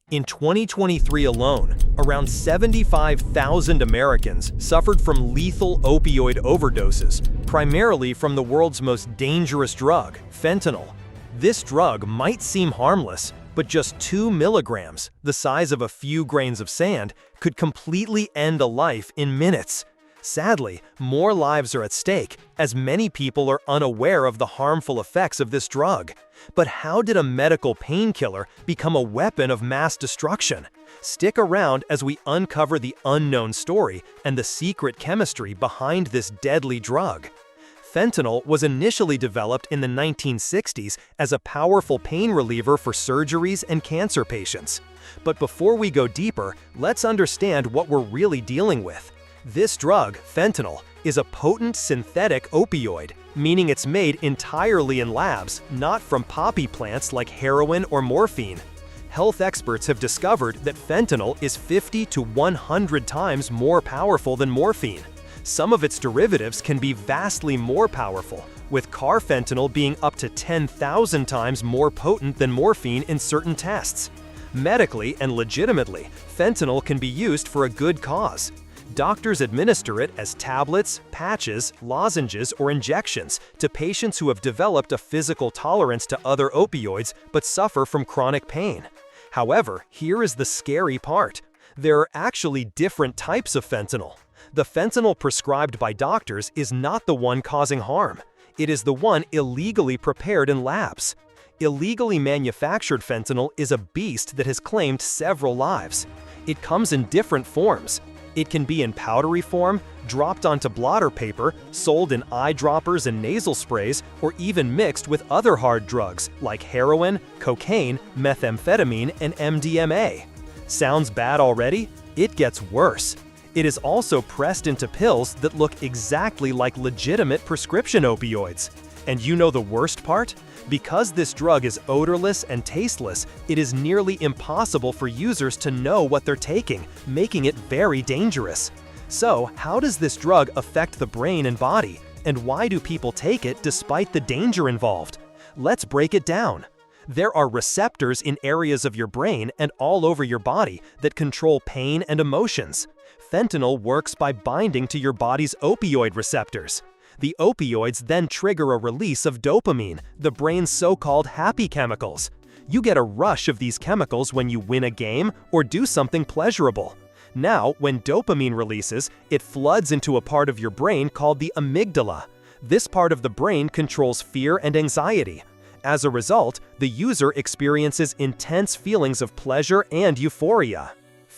In 2023 alone, around 75,000 Americans suffered from lethal opioid overdoses, primarily from the world's most dangerous drug, fentanyl. This drug might seem harmless, but just 2 milligrams, the size of a few grains of sand, could completely end a life in minutes. Sadly, more lives are at stake, as many people are unaware of the harmful effects of this drug. But how did a medical painkiller become a weapon of mass destruction? Stick around as we uncover the unknown story and the secret chemistry behind this deadly drug. Fentanyl was initially developed in the 1960s as a powerful pain reliever for surgeries and cancer patients. But before we go deeper, let's understand what we're really dealing with. This drug, fentanyl, is a potent synthetic opioid, meaning it's made entirely in labs, not from poppy plants like heroin or morphine. Health experts have discovered that fentanyl is 50 to 100 times more powerful than morphine. Some of its derivatives can be vastly more powerful, with carfentanil being up to 10,000 times more potent than morphine in certain tests. Medically and legitimately, fentanyl can be used for a good cause. Doctors administer it as tablets, patches, lozenges, or injections to patients who have developed a physical tolerance to other opioids but suffer from chronic pain. However, here is the scary part. There are actually different types of fentanyl. The fentanyl prescribed by doctors is not the one causing harm. It is the one illegally prepared in labs. Illegally manufactured fentanyl is a beast that has claimed several lives. It comes in different forms. It can be in powdery form, dropped onto blotter paper, sold in eyedroppers and nasal sprays, or even mixed with other hard drugs like heroin, cocaine, methamphetamine, and MDMA. Sounds bad already? It gets worse. It is also pressed into pills that look exactly like legitimate prescription opioids. And you know the worst part? Because this drug is odorless and tasteless, it is nearly impossible for users to know what they're taking, making it very dangerous. So, how does this drug affect the brain and body? And why do people take it despite the danger involved? Let's break it down. There are receptors in areas of your brain and all over your body that control pain and emotions. Fentanyl works by binding to your body's opioid receptors. The opioids then trigger a release of dopamine, the brain's so-called happy chemicals. You get a rush of these chemicals when you win a game or do something pleasurable. Now, when dopamine releases, it floods into a part of your brain called the amygdala. This part of the brain controls fear and anxiety. As a result, the user experiences intense feelings of pleasure and euphoria.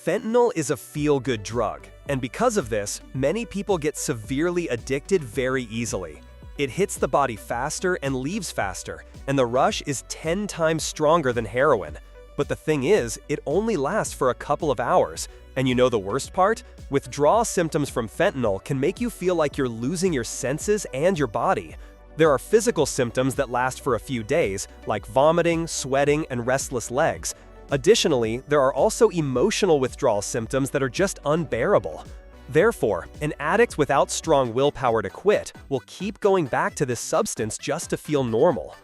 Fentanyl is a feel-good drug, and because of this, many people get severely addicted very easily. It hits the body faster and leaves faster, and the rush is 10 times stronger than heroin. But the thing is, it only lasts for a couple of hours. And you know the worst part? Withdrawal symptoms from fentanyl can make you feel like you're losing your senses and your body. There are physical symptoms that last for a few days, like vomiting, sweating, and restless legs. Additionally, there are also emotional withdrawal symptoms that are just unbearable. Therefore, an addict without strong willpower to quit will keep going back to this substance just to feel normal.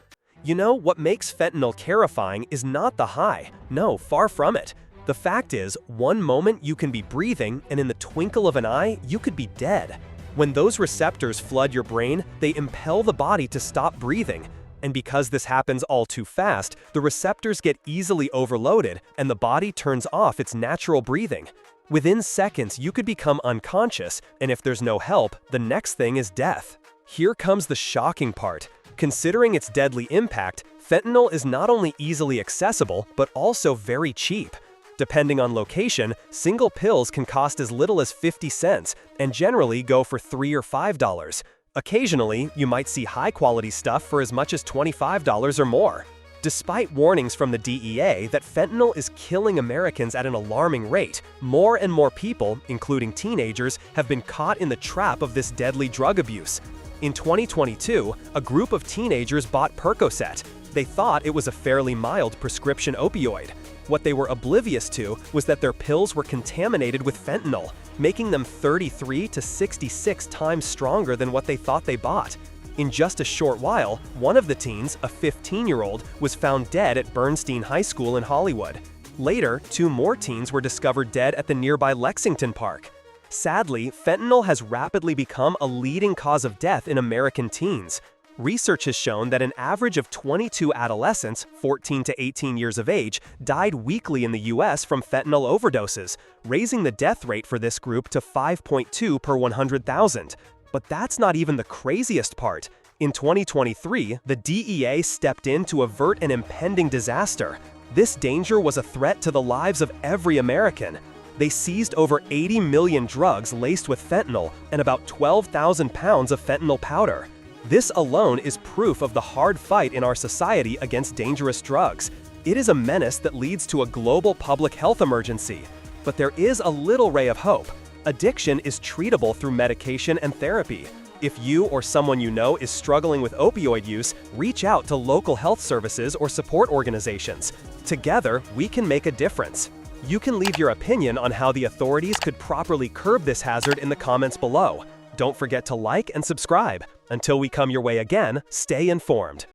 You know, what makes fentanyl terrifying is not the high. No, far from it. The fact is, one moment you can be breathing, and in the twinkle of an eye, you could be dead. When those receptors flood your brain, they impel the body to stop breathing. And because this happens all too fast, the receptors get easily overloaded and the body turns off its natural breathing. Within seconds, you could become unconscious, and if there's no help, the next thing is death. Here comes the shocking part. Considering its deadly impact, fentanyl is not only easily accessible, but also very cheap. Depending on location, single pills can cost as little as 50 cents and generally go for $3 or $5. Occasionally, you might see high-quality stuff for as much as $25 or more. Despite warnings from the DEA that fentanyl is killing Americans at an alarming rate, more and more people, including teenagers, have been caught in the trap of this deadly drug abuse. In 2022, a group of teenagers bought Percocet. They thought it was a fairly mild prescription opioid. What they were oblivious to was that their pills were contaminated with fentanyl, making them 33 to 66 times stronger than what they thought they bought. In just a short while, one of the teens, a 15-year-old, was found dead at Bernstein High School in Hollywood. Later, 2 more teens were discovered dead at the nearby Lexington Park. Sadly, fentanyl has rapidly become a leading cause of death in American teens. Research has shown that an average of 22 adolescents, 14 to 18 years of age, died weekly in the U.S. from fentanyl overdoses, raising the death rate for this group to 5.2 per 100,000. But that's not even the craziest part. In 2023, the DEA stepped in to avert an impending disaster. This danger was a threat to the lives of every American. They seized over 80 million drugs laced with fentanyl and about 12,000 pounds of fentanyl powder. This alone is proof of the hard fight in our society against dangerous drugs. It is a menace that leads to a global public health emergency. But there is a little ray of hope. Addiction is treatable through medication and therapy. If you or someone you know is struggling with opioid use, reach out to local health services or support organizations. Together, we can make a difference. You can leave your opinion on how the authorities could properly curb this hazard in the comments below. Don't forget to like and subscribe. Until we come your way again, stay informed.